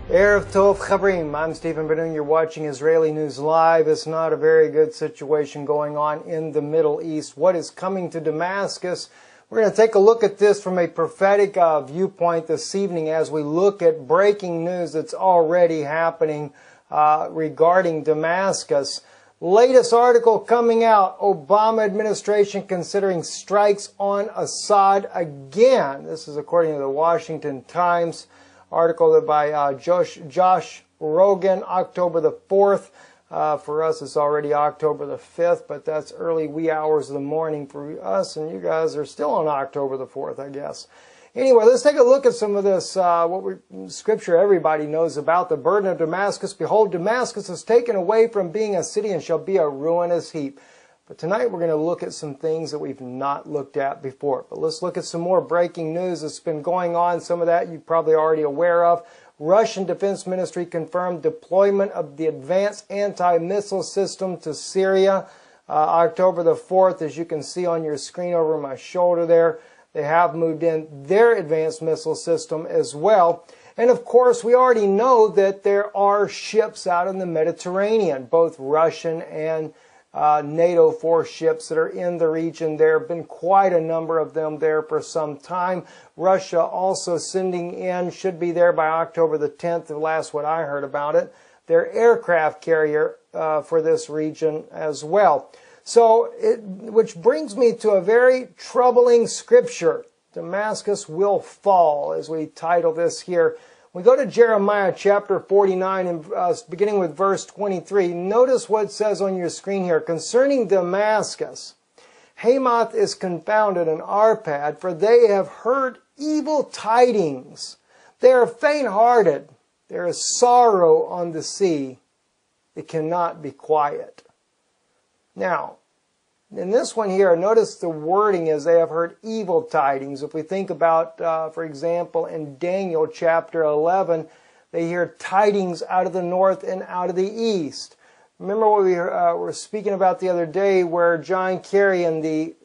Erev Tov Chabrim. I'm Stephen Benoon. You're watching Israeli News Live. It's not a very good situation going on in the Middle East. What is coming to Damascus? We're going to take a look at this from a prophetic viewpoint this evening as we look at breaking news that's already happening regarding Damascus. Latest article coming out, Obama administration considering strikes on Assad again. This is according to the Washington Times. Article by Josh Rogan, October the 4th. For us, it's already October the 5th, but that's early wee hours of the morning for us, and you guys are still on October the 4th, I guess. Anyway, let's take a look at some of this, scripture everybody knows about. The burden of Damascus. Behold, Damascus is taken away from being a city and shall be a ruinous heap. But tonight we're going to look at some things that we've not looked at before. But let's look at some more breaking news that's been going on. Some of that you're probably already aware of. Russian Defense Ministry confirmed deployment of the advanced anti-missile system to Syria. October the 4th, as you can see on your screen over my shoulder there. They have moved in their advanced missile system as well. And of course, we already know that there are ships out in the Mediterranean, both Russian and NATO force ships that are in the region. There have been quite a number of them there for some time. Russia also sending in, should be there by October the 10th, the last what I heard about it, their aircraft carrier for this region as well. So, which brings me to a very troubling scripture. Damascus will fall, as we title this here. We go to Jeremiah chapter 49, and beginning with verse 23. Notice what it says on your screen here. Concerning Damascus, Hamath is confounded and Arpad, for they have heard evil tidings. They are faint-hearted. There is sorrow on the sea. It cannot be quiet. Now, in this one here, notice the wording is they have heard evil tidings. If we think about, for example, in Daniel chapter 11, they hear tidings out of the north and out of the east. Remember what we were speaking about the other day where John Kerry and the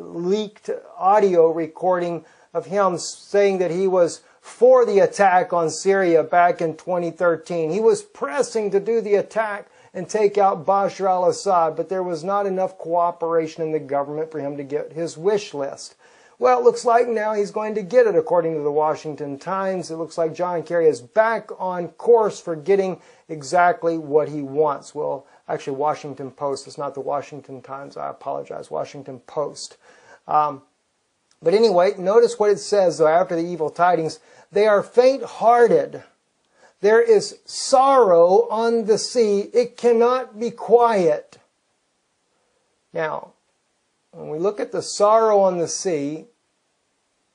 leaked audio recording of him saying that he was for the attack on Syria back in 2013. He was pressing to do the attack and take out Bashar Al-Assad, but there was not enough cooperation in the government for him to get his wish list. Well, it looks like now he's going to get it, according to the Washington Times. It looks like John Kerry is back on course for getting exactly what he wants. Well, actually, Washington Post. It's not the Washington Times. I apologize. Washington Post. But anyway, notice what it says, though, after the evil tidings. They are faint-hearted. There is sorrow on the sea. It cannot be quiet. Now, when we look at the sorrow on the sea,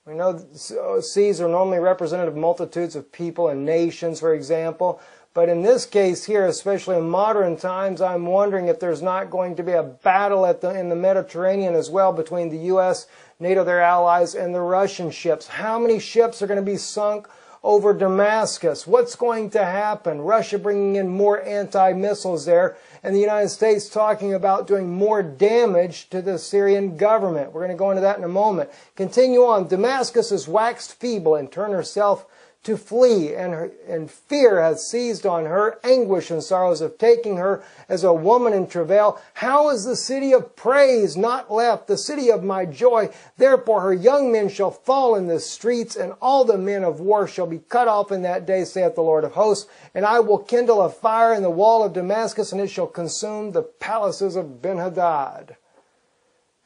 we know that seas are normally representative of multitudes of people and nations, for example. But in this case here, especially in modern times, I'm wondering if there's not going to be a battle in the Mediterranean as well between the U.S., NATO, their allies, and the Russian ships. How many ships are going to be sunk over Damascus? What's going to happen? Russia bringing in more anti-missiles there, and the United States talking about doing more damage to the Syrian government. We're going to go into that in a moment. Continue on. Damascus is waxed feeble and turned herself to flee, and fear has seized on her. Anguish and sorrows have taken her as a woman in travail. How is the city of praise not left, the city of my joy? Therefore her young men shall fall in the streets, and all the men of war shall be cut off in that day, saith the Lord of hosts. And I will kindle a fire in the wall of Damascus, and it shall consume the palaces of Ben-Hadad.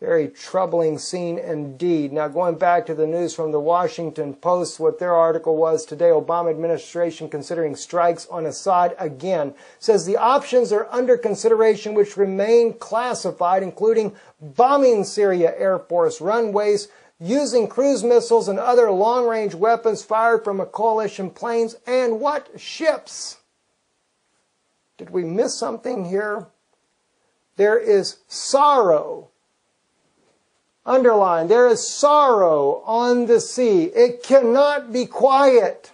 Very troubling scene indeed. Now going back to the news from the Washington Post, what their article was today, Obama administration considering strikes on Assad again. Says the options are under consideration which remain classified, including bombing Syria Air Force runways, using cruise missiles and other long-range weapons fired from a coalition planes, and what ships? Did we miss something here? There is sorrow. Underline, there is sorrow on the sea. It cannot be quiet.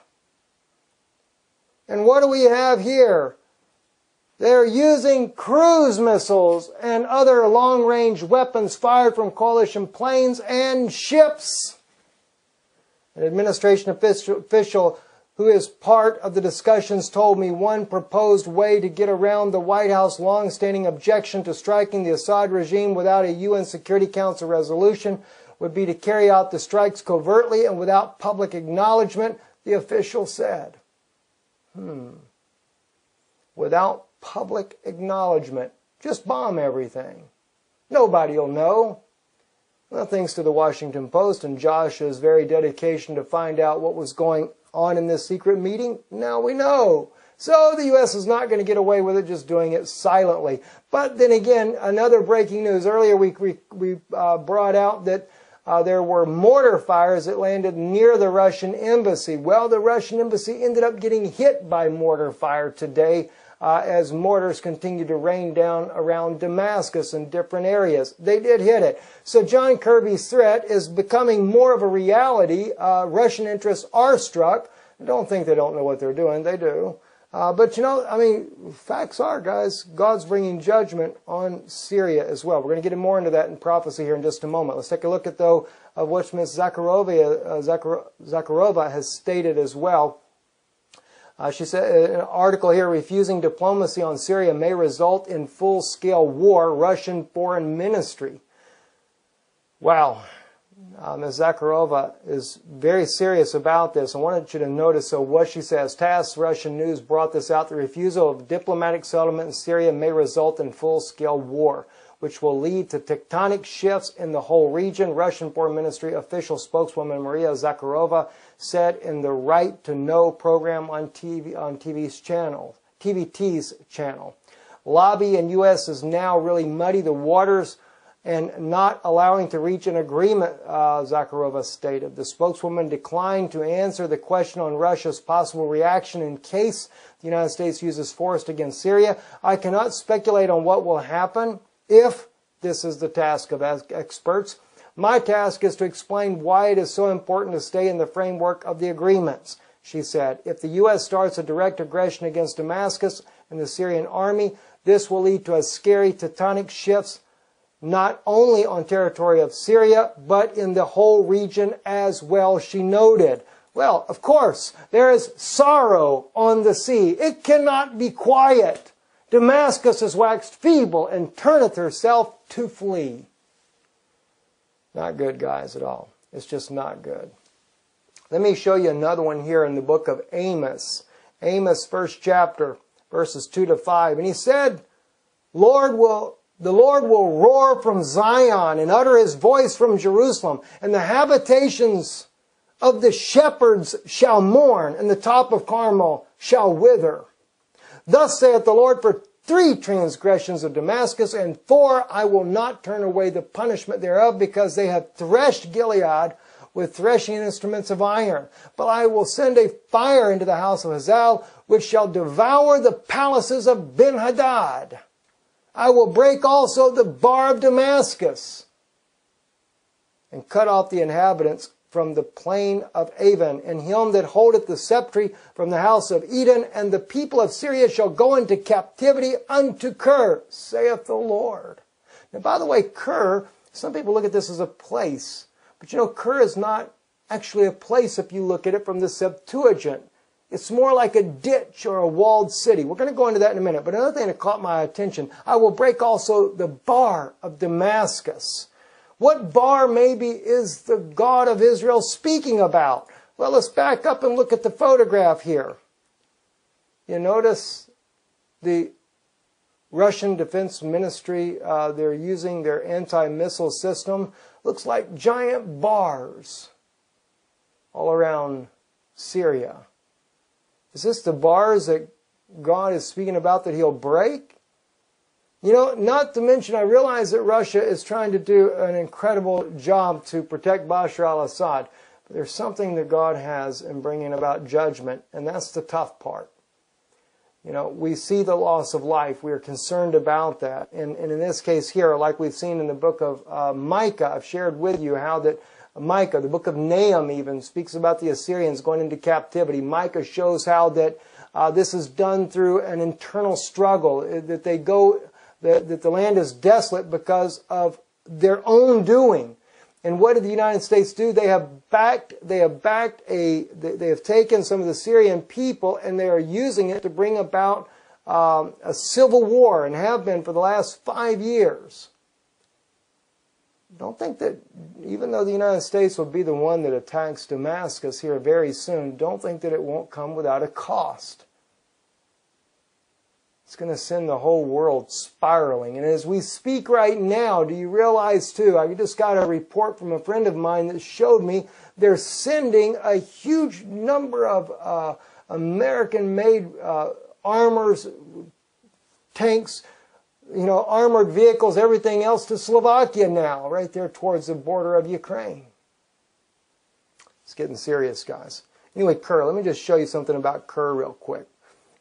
And what do we have here? They're using cruise missiles and other long-range weapons fired from coalition planes and ships. An administration official who is part of the discussions, told me one proposed way to get around the White House long-standing objection to striking the Assad regime without a UN Security Council resolution would be to carry out the strikes covertly and without public acknowledgement, the official said. Without public acknowledgement. Just bomb everything. Nobody will know. Well, thanks to the Washington Post and Joshua's very dedication to find out what was going on in this secret meeting, now we know. So the U.S. is not going to get away with it, just doing it silently. But then again, another breaking news. Earlier we brought out that there were mortar fires that landed near the Russian embassy. Well, the Russian embassy ended up getting hit by mortar fire today as mortars continue to rain down around Damascus and different areas. They did hit it. So John Kirby's threat is becoming more of a reality. Russian interests are struck. Don't think they don't know what they're doing. They do. But you know, I mean, facts are, guys, God's bringing judgment on Syria as well. We're going to get more into that in prophecy here in just a moment. Let's take a look at, though, of what Ms. Zakharova has stated as well. She said in an article here, refusing diplomacy on Syria may result in full-scale war, Russian Foreign Ministry. Wow. Ms. Zakharova is very serious about this. I wanted you to notice what she says. TASS Russian News brought this out. The refusal of diplomatic settlement in Syria may result in full-scale war, which will lead to tectonic shifts in the whole region. Russian Foreign Ministry official spokeswoman Maria Zakharova said in the Right to Know program on TVT's channel. Lobby in U.S. is now really muddy the waters and not allowing to reach an agreement, Zakharova stated. The spokeswoman declined to answer the question on Russia's possible reaction in case the United States uses force against Syria. I cannot speculate on what will happen if this is the task of experts. My task is to explain why it is so important to stay in the framework of the agreements, she said. If the U.S. starts a direct aggression against Damascus and the Syrian army, this will lead to a scary tectonic shifts not only on territory of Syria, but in the whole region as well, she noted. Well, of course, there is sorrow on the sea. It cannot be quiet. Damascus has waxed feeble and turneth herself to flee. Not good, guys, at all. It's just not good. Let me show you another one here in the book of Amos. Amos, first chapter, verses 2 to 5. And he said, the Lord will roar from Zion and utter his voice from Jerusalem, and the habitations of the shepherds shall mourn, and the top of Carmel shall wither. Thus saith the Lord, for 3 transgressions of Damascus, and 4 I will not turn away the punishment thereof, because they have threshed Gilead with threshing instruments of iron. But I will send a fire into the house of Hazael, which shall devour the palaces of Ben-Hadad. I will break also the bar of Damascus, and cut off the inhabitants from the plain of Avon, and him that holdeth the sceptre from the house of Eden, and the people of Syria shall go into captivity unto Kir, saith the Lord. Now, by the way, Kir, some people look at this as a place, but you know, Kir is not actually a place if you look at it from the Septuagint. It's more like a ditch or a walled city. We're going to go into that in a minute. But another thing that caught my attention, I will break also the bar of Damascus. What bar maybe is the God of Israel speaking about? Well, let's back up and look at the photograph here. You notice the Russian Defense Ministry, they're using their anti-missile system. Looks like giant bars all around Syria. Is this the bars that God is speaking about that he'll break? You know, not to mention, I realize that Russia is trying to do an incredible job to protect Bashar Al-Assad. But there's something that God has in bringing about judgment, and that's the tough part. You know, we see the loss of life. We are concerned about that. And in this case here, like we've seen in the book of Micah, I've shared with you how that Micah, the book of Nahum even, speaks about the Assyrians going into captivity. Micah shows how that this is done through an internal struggle, that they go, that the land is desolate because of their own doing. And what did the United States do? They have taken some of the Syrian people and they are using it to bring about a civil war, and have been for the last 5 years. Don't think that, even though the United States will be the one that attacks Damascus here very soon, don't think that it won't come without a cost. It's going to send the whole world spiraling. And as we speak right now, do you realize too, I just got a report from a friend of mine that showed me they're sending a huge number of American-made armors, tanks, armored vehicles, everything else to Slovakia now, right there towards the border of Ukraine. It's getting serious, guys. Anyway, Kir, let me just show you something about Kir real quick.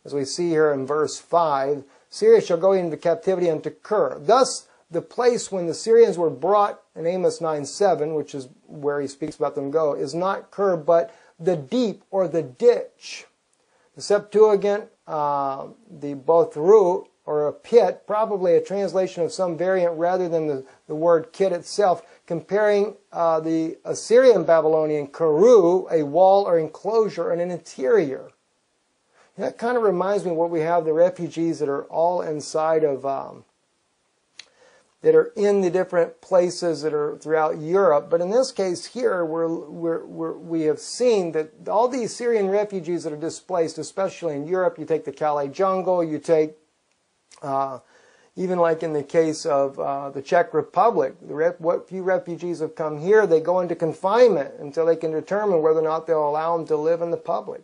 As we see here in verse 5, Syria shall go into captivity unto Kir. Thus, the place when the Syrians were brought in Amos 9:7, which is where he speaks about them go, is not Kir, but the deep or the ditch. The Septuagint, the Bothru, or a pit, probably a translation of some variant rather than the word kit itself, comparing the Assyrian Babylonian Keru, a wall or enclosure, and an interior. That kind of reminds me of what we have, the refugees that are all inside of, that are in the different places that are throughout Europe. But in this case here, we have seen that all these Syrian refugees that are displaced, especially in Europe, you take the Calais jungle, you take, even like in the case of the Czech Republic, what few refugees have come here, they go into confinement until they can determine whether or not they'll allow them to live in the public.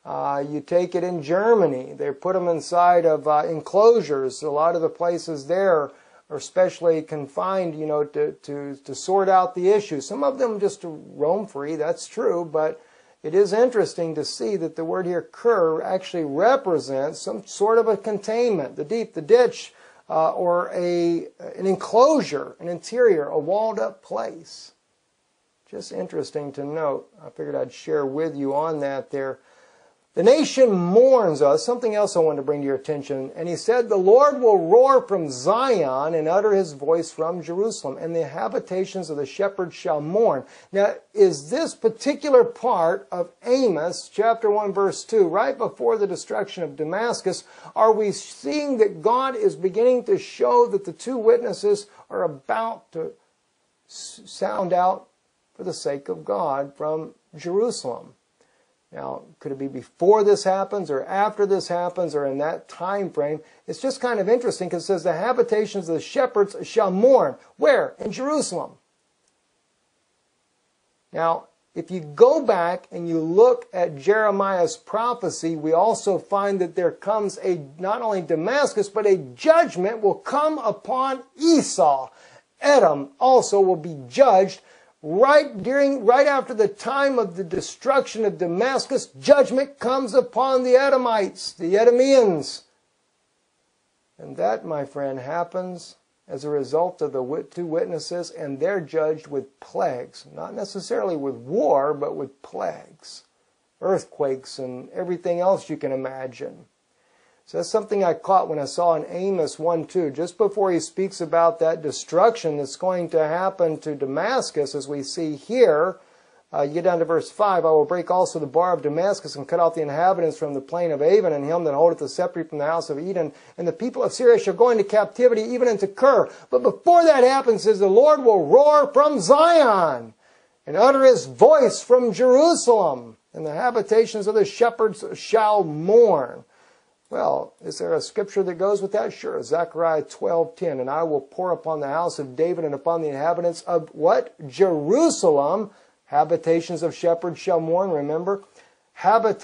You take it in Germany. They put them inside of enclosures. A lot of the places there are specially confined, to sort out the issues. Some of them just to roam free, that's true, but it is interesting to see that the word here, Kir, actually represents some sort of a containment, the deep, the ditch, or an enclosure, an interior, a walled up place. Just interesting to note. I figured I'd share with you on that there. The nation mourns us. Something else I wanted to bring to your attention. And he said, the Lord will roar from Zion and utter his voice from Jerusalem, and the habitations of the shepherds shall mourn. Now, is this particular part of Amos, chapter 1, verse 2, right before the destruction of Damascus, are we seeing that God is beginning to show that the two witnesses are about to sound out for the sake of God from Jerusalem? Now, could it be before this happens or after this happens or in that time frame? It's just kind of interesting because it says the habitations of the shepherds shall mourn. Where? In Jerusalem. Now, if you go back and you look at Jeremiah's prophecy, we also find that there comes not only Damascus, but a judgment will come upon Esau. Edom also will be judged. Right after the time of the destruction of Damascus, judgment comes upon the Edomites, the Edomians. And that, my friend, happens as a result of the two witnesses, and they're judged with plagues. Not necessarily with war, but with plagues. Earthquakes and everything else you can imagine. So that's something I caught when I saw in Amos 1:2, just before he speaks about that destruction that's going to happen to Damascus, as we see here. You get down to verse 5, I will break also the bar of Damascus and cut off the inhabitants from the plain of Avon, and him that holdeth the scepter from the house of Eden. And the people of Syria shall go into captivity, even into Kir. But before that happens, says the Lord will roar from Zion and utter his voice from Jerusalem, and the habitations of the shepherds shall mourn. Well, is there a scripture that goes with that? Sure. Zechariah 12:10. And I will pour upon the house of David and upon the inhabitants of what? Jerusalem. Habitations of shepherds shall mourn. Remember? The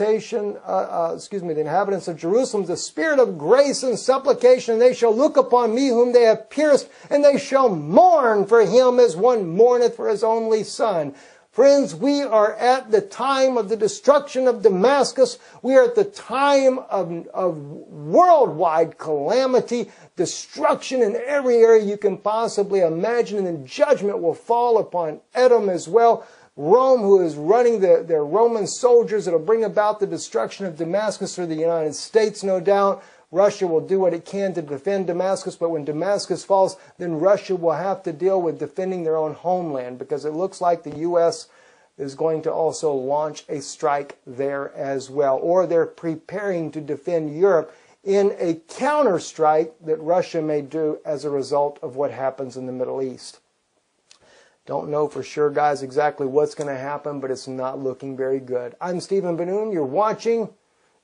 inhabitants of Jerusalem, the spirit of grace and supplication. And they shall look upon me whom they have pierced, and they shall mourn for him as one mourneth for his only son. Friends, we are at the time of the destruction of Damascus. We are at the time of worldwide calamity, destruction in every area you can possibly imagine, and then judgment will fall upon Edom as well. Rome, who is running their Roman soldiers that will bring about the destruction of Damascus, or the United States, no doubt. Russia will do what it can to defend Damascus, but when Damascus falls, then Russia will have to deal with defending their own homeland, because it looks like the U.S. is going to also launch a strike there as well. Or they're preparing to defend Europe in a counter-strike that Russia may do as a result of what happens in the Middle East. Don't know for sure, guys, exactly what's going to happen, but it's not looking very good. I'm Stephen Ben-Nun. You're watching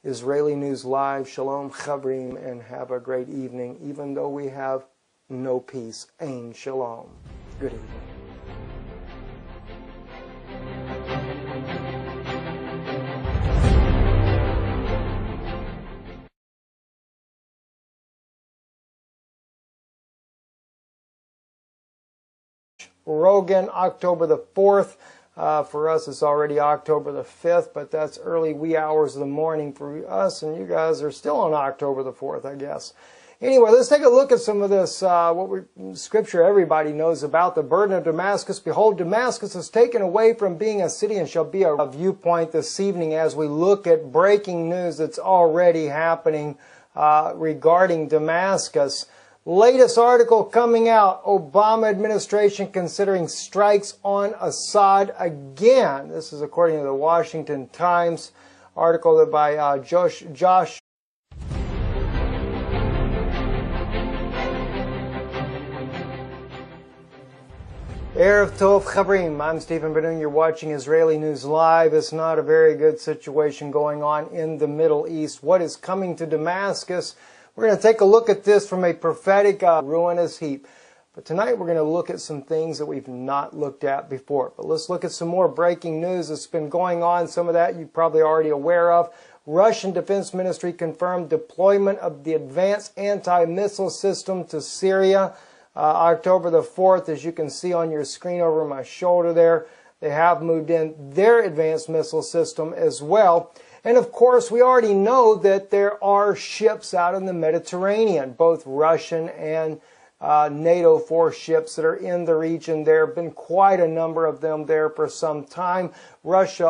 Israeli News Live. Shalom, Chavrim, and have a great evening, even though we have no peace. Ain Shalom. Good evening. Rogan, October the 4th. For us, it's already October the 5th, but that's early wee hours of the morning for us, and you guys are still on October the 4th, I guess. Anyway, let's take a look at some of this, scripture everybody knows about, the burden of Damascus. Behold, Damascus is taken away from being a city and shall be a viewpoint this evening as we look at breaking news that's already happening regarding Damascus. Latest article coming out, Obama administration considering strikes on Assad again. This is according to the Washington Times, article by Josh. Erev Tov Chavrim. I'm Stephen Ben-Nun. You're watching Israeli News Live. It's not a very good situation going on in the Middle East. What is coming to Damascus? We're going to take a look at this from a prophetic ruinous heap. But tonight we're going to look at some things that we've not looked at before. But let's look at some more breaking news that's been going on. Some of that you're probably already aware of. Russian Defense Ministry confirmed deployment of the advanced anti-missile system to Syria. October the 4th, as you can see on your screen over my shoulder there, they have moved in their advanced missile system as well. And of course, we already know that there are ships out in the Mediterranean, both Russian and NATO force ships that are in the region. There have been quite a number of them there for some time. Russia